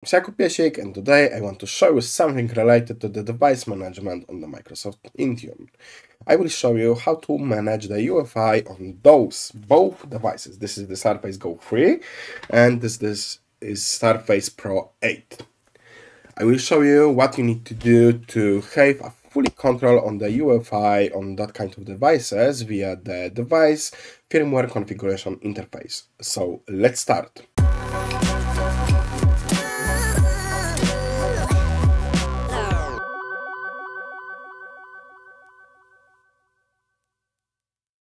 Psycho Piesik, and today I want to show you something related to the device management on the Microsoft Intune. I will show you how to manage the UEFI on both devices. This is the Surface Go 3 and this is Surface Pro 8. I will show you what you need to do to have a fully control on the UEFI on that kind of devices via the device firmware configuration interface. So let's start.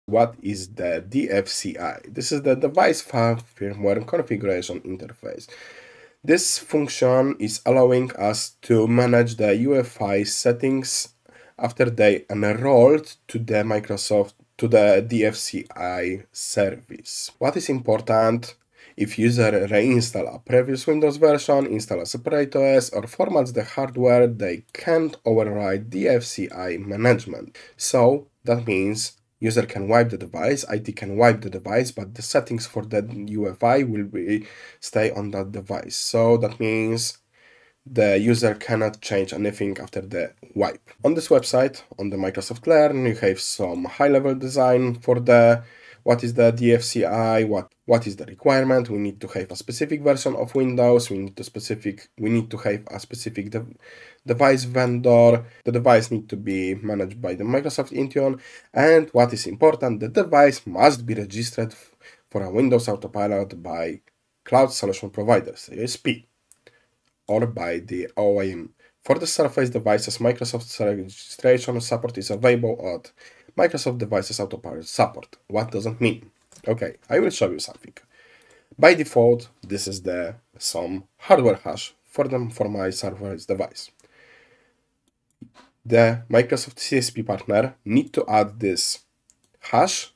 What is the DFCI? This is the device firmware configuration interface. This function is allowing us to manage the UEFI settings after they enrolled to the DFCI service. What is important? If user reinstall a previous Windows version, install a separate OS, or formats the hardware, they can't override DFCI management. So that means user can wipe the device, IT can wipe the device, but the settings for the UEFI will stay on that device. So that means the user cannot change anything after the wipe. On this website, on the Microsoft Learn, you have some high-level design for what is the DFCI, what is the requirement. We need to have a specific version of Windows, we need to have a specific device vendor, the device needs to be managed by the Microsoft Intune, and what is important, the device must be registered for a Windows Autopilot by cloud solution providers, CSP, or by the OEM. For the Surface devices, Microsoft's registration support is available at Microsoft Devices Autopilot Support. What does it mean? Okay, I will show you something. By default, this is some hardware hash for my Surface device. The Microsoft CSP partner need to add this hash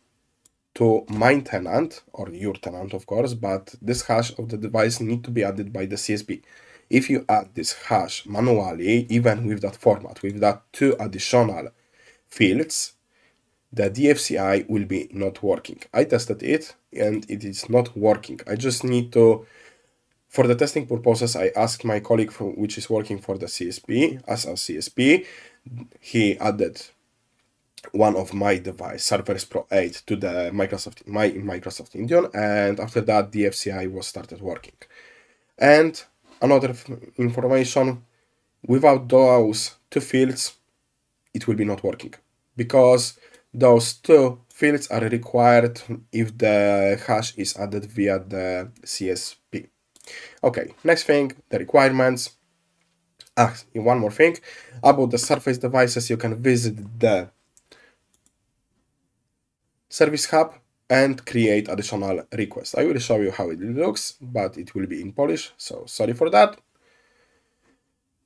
to my tenant, or your tenant of course, but this hash of the device need to be added by the CSP. If you add this hash manually, even with that format, with that two additional fields, the DFCI will be not working. I tested it and it is not working. I just need to, for the testing purposes, I asked my colleague which is working for the CSP, as a CSP, he added one of my device, Surface Pro 8, to the Microsoft Intune, and after that DFCI was started working. And another information, without those two fields, it will be not working, because those two fields are required if the hash is added via the CSP. Okay, next thing, the requirements. One more thing about the Surface devices, you can visit the Service Hub and create additional requests. I will show you how it looks, but it will be in Polish, so sorry for that.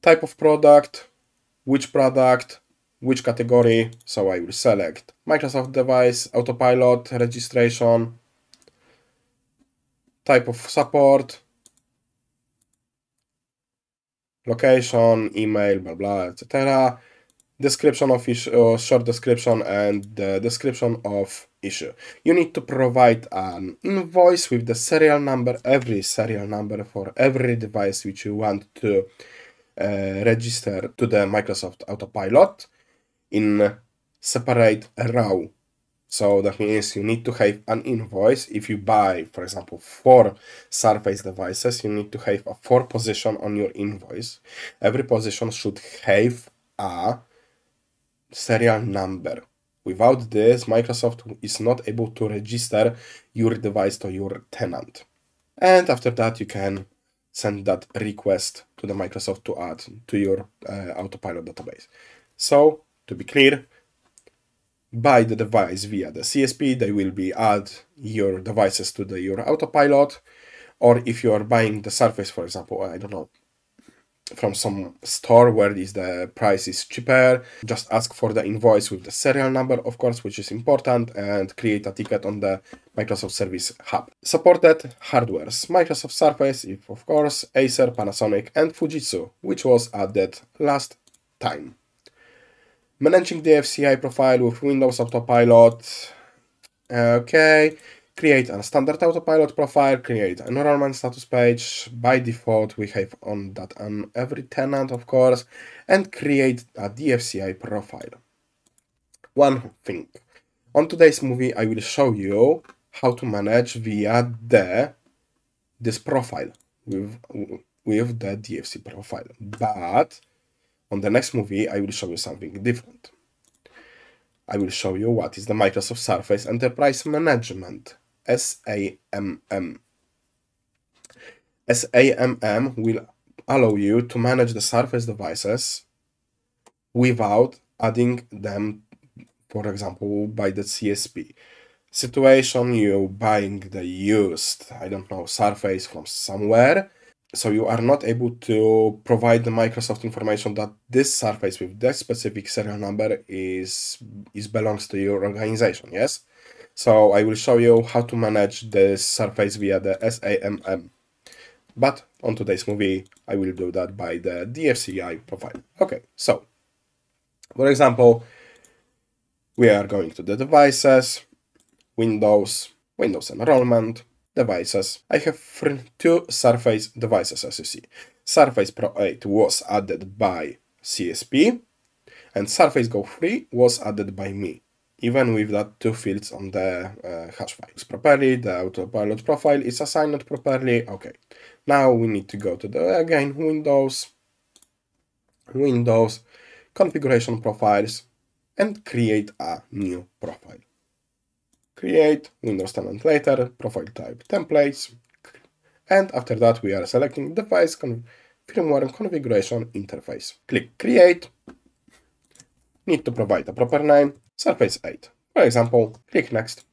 Type of product, which category, so I will select Microsoft device, autopilot, registration, type of support, location, email, blah blah, etc. Description of issue, short description, and the description of issue. You need to provide an invoice with the serial number, every serial number for every device which you want to register to the Microsoft Autopilot in separate row. So that means you need to have an invoice. If you buy, for example, 4 Surface devices, you need to have a 4 position on your invoice. Every position should have a serial number. Without this, Microsoft is not able to register your device to your tenant. And after that, you can send that request to the Microsoft to add to your Autopilot database. So, to be clear, buy the device via the CSP, they will add your devices to your Autopilot, or if you are buying the Surface, for example, I don't know, from some store where the price is cheaper, just ask for the invoice with the serial number, of course, which is important, and create a ticket on the Microsoft Service Hub. Supported hardwares, Microsoft Surface, of course, Acer, Panasonic, and Fujitsu, which was added last time. Managing the DFCI profile with Windows Autopilot. Okay, create a standard autopilot profile, create an enrollment status page. By default, we have on that on every tenant, of course, and create a DFCI profile. One thing. On today's movie, I will show you how to manage via this profile with the DFC profile. But on the next movie, I will show you something different. I will show you what is the Microsoft Surface Enterprise Management, SAMM. SAMM will allow you to manage the Surface devices without adding them, for example, by the CSP. Situation, you buying the used, I don't know, Surface from somewhere, so you are not able to provide the Microsoft information that this Surface with this specific serial number belongs to your organization, yes? So I will show you how to manage this Surface via the SAMM. But on today's movie, I will do that by the DFCI profile. Okay, so, for example, we are going to the devices, Windows Enrollment, Devices. I have two Surface devices, as you see. Surface Pro 8 was added by CSP, and Surface Go 3 was added by me, even with that two fields on the hash files. Properly, the autopilot profile is assigned properly. Okay, now we need to go to again, Windows, Configuration Profiles, and create a new profile. Create, Windows tenant later, profile type templates, and after that we are selecting device firmware configuration interface. Click create, need to provide a proper name, Surface 8. For example, click next.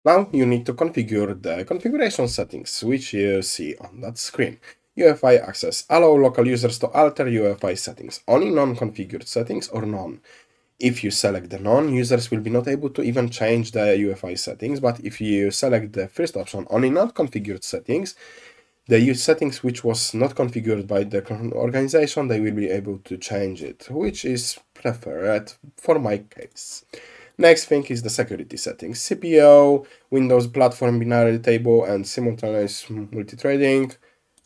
Now you need to configure the configuration settings, which you see on that screen. UEFI access, allow local users to alter UEFI settings, only non-configured settings or none. If you select the none, users will be not able to even change the UEFI settings, but if you select the first option, only not configured settings, the settings which was not configured by the organization, they will be able to change it, which is preferred for my case. Next thing is the security settings. CPO, Windows platform binary table, and simultaneous multi-threading,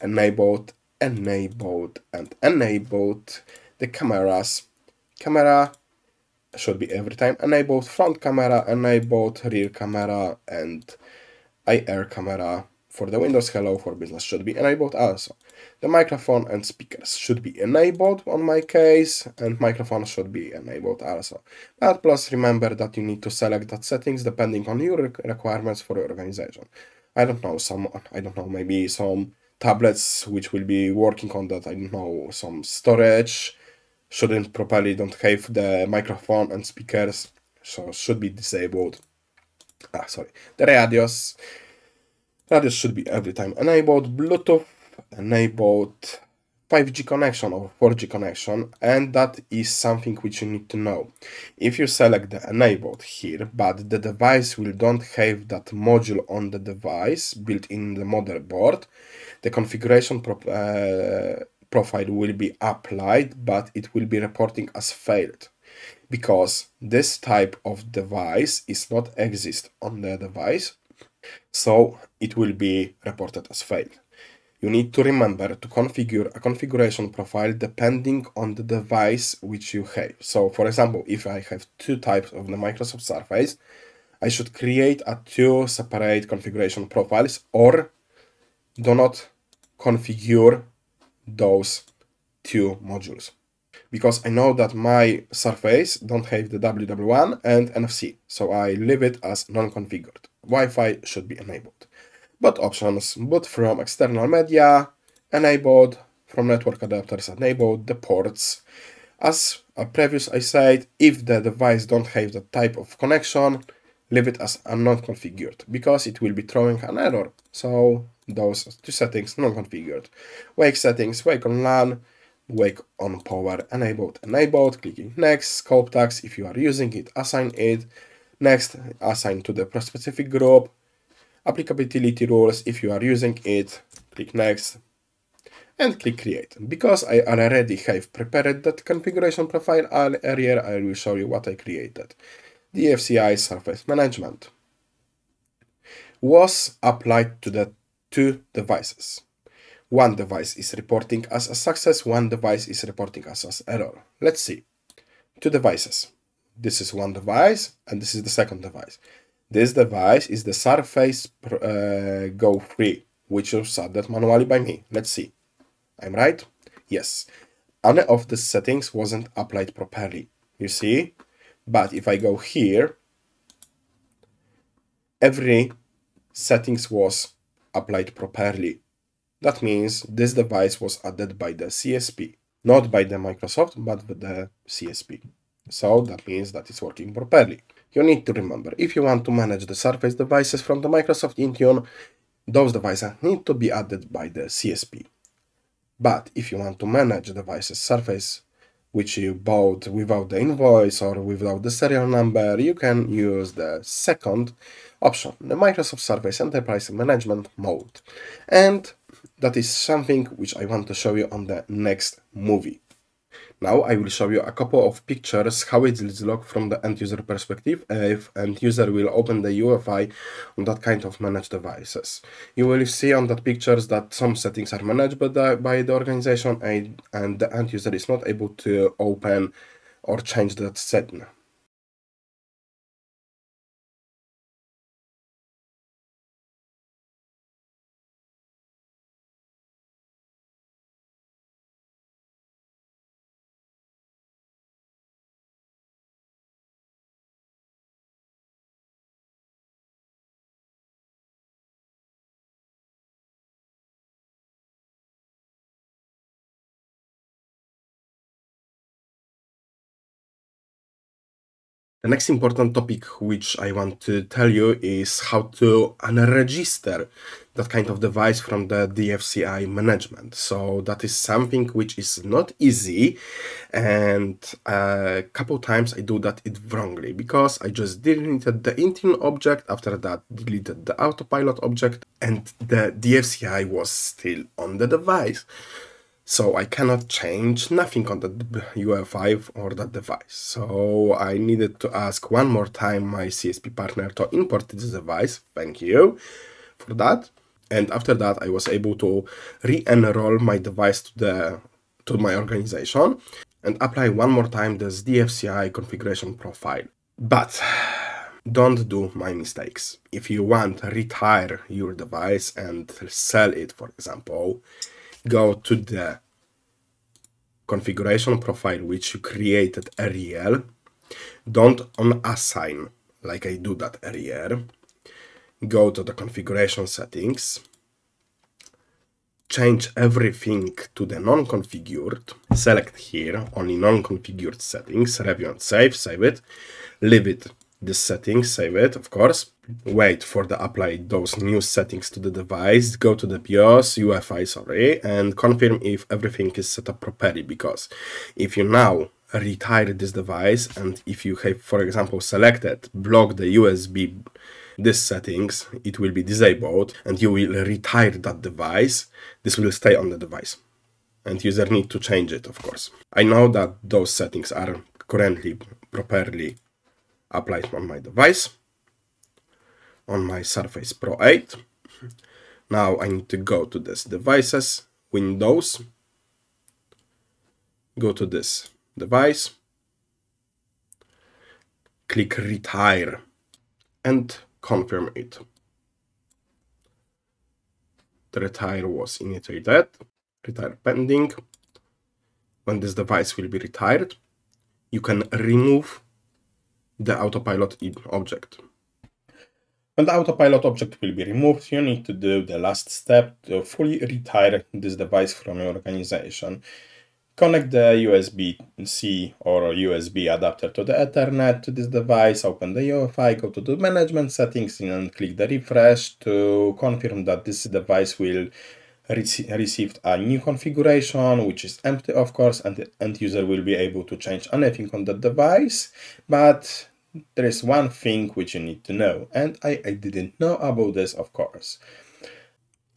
enabled, and enabled. The cameras. Camera should be every time enabled, front camera enabled, rear camera and IR camera for the Windows Hello for Business should be enabled also. The microphone and speakers should be enabled on my case, and microphone should be enabled also. But plus remember that you need to select that settings depending on your requirements for your organization. I don't know, maybe some tablets which will be working on that, I don't know, some storage shouldn't properly don't have the microphone and speakers, so should be disabled. The radios should be every time enabled, Bluetooth enabled, 5G connection or 4G connection, and that is something which you need to know. If you select the enabled here, but the device will don't have that module on the device built in the motherboard, the configuration profile will be applied, but it will be reporting as failed, because this type of device is not exist on the device, so it will be reported as failed. You need to remember to configure a configuration profile depending on the device which you have. So for example, if I have two types of the Microsoft Surface, I should create two separate configuration profiles, or do not configure those two modules, because I know that my Surface don't have the WW1 and NFC, so I leave it as non-configured. Wi-Fi should be enabled. Boot options, boot from external media, enabled, from network adapters enabled, the ports. As previous I said, if the device don't have the type of connection, leave it as non-configured, because it will be throwing an error. So those two settings non-configured. Wake settings, wake on LAN, wake on power enabled, clicking next. Scope tags, if you are using it, assign it. Next, assign to the specific group. Applicability rules, if you are using it, click next and click create. Because I already have prepared that configuration profile earlier, I will show you what I created. DFCI Surface Management. was applied to the two devices. One device is reporting as a success, one device is reporting as an error. Let's see. Two devices. This is one device and this is the second device. This device is the Surface Go 3, which was added manually by me. Let's see. I'm right? Yes. Any of the settings wasn't applied properly. You see? But if I go here, every settings was applied properly. That means this device was added by the CSP, not by the Microsoft, but the CSP. So that means that it's working properly. You need to remember, if you want to manage the Surface devices from the Microsoft Intune, those devices need to be added by the CSP. But if you want to manage devices Surface which you bought without the invoice or without the serial number, you can use the second option, the Microsoft Surface Enterprise Management mode. And that is something which I want to show you on the next movie. Now I will show you a couple of pictures how it will look from the end user perspective if end user will open the UEFI on that kind of managed devices. You will see on that pictures that some settings are managed by the organization and the end user is not able to open or change that setting. The next important topic which I want to tell you is how to unregister that kind of device from the DFCI management. So that is something which is not easy, and a couple times I do that wrongly because I just deleted the Intune object, after that deleted the autopilot object, and the DFCI was still on the device. So I cannot change nothing on the UEFI or that device. So I needed to ask one more time my CSP partner to import this device. Thank you for that. And after that, I was able to re-enroll my device to my organization and apply one more time this DFCI configuration profile. But don't do my mistakes. If you want to retire your device and sell it, for example, go to the configuration profile which you created earlier. Don't unassign like I do that earlier. Go to the configuration settings. Change everything to the non-configured. Select here only non-configured settings. Review and save. Save it. Leave it. This settings, save it, of course. Wait for the apply those new settings to the device, go to the BIOS, UEFI, sorry, and confirm if everything is set up properly, because if you now retire this device and if you have, for example, selected block the USB, this settings, it will be disabled and you will retire that device, this will stay on the device and user need to change it, of course. I know that those settings are currently properly applied on my device, on my Surface Pro 8. Now I need to go to this devices, Windows, go to this device, click retire and confirm it. The retire was initiated, retire pending. When this device will be retired, you can remove the autopilot object. When the autopilot object will be removed, you need to do the last step to fully retire this device from your organization. Connect the USB-C or USB adapter to the Ethernet to this device, open the UEFI, go to the management settings and click the refresh to confirm that this device will receive a new configuration, which is empty, of course, and the end user will be able to change anything on the device. But there is one thing which you need to know, and I didn't know about this, of course.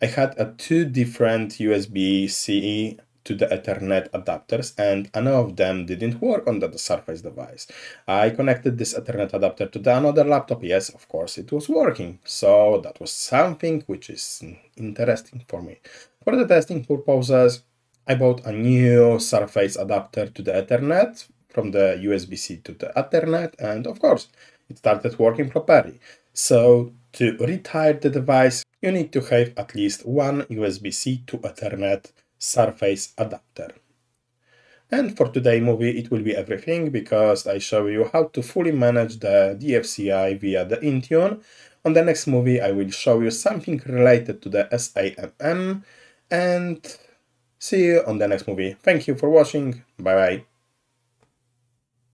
I had two different USB-C to the Ethernet adapters, and none of them didn't work on the Surface device. I connected this Ethernet adapter to another laptop. Yes, of course, it was working. So that was something which is interesting for me. For the testing purposes, I bought a new Surface adapter to the Ethernet from the USB-C to the Ethernet, and of course, it started working properly. So to retire the device, you need to have at least one USB-C to Ethernet Surface adapter. And for today's movie, it will be everything, because I show you how to fully manage the DFCI via the Intune. On the next movie, I will show you something related to the SAMM, and see you on the next movie. Thank you for watching. Bye bye.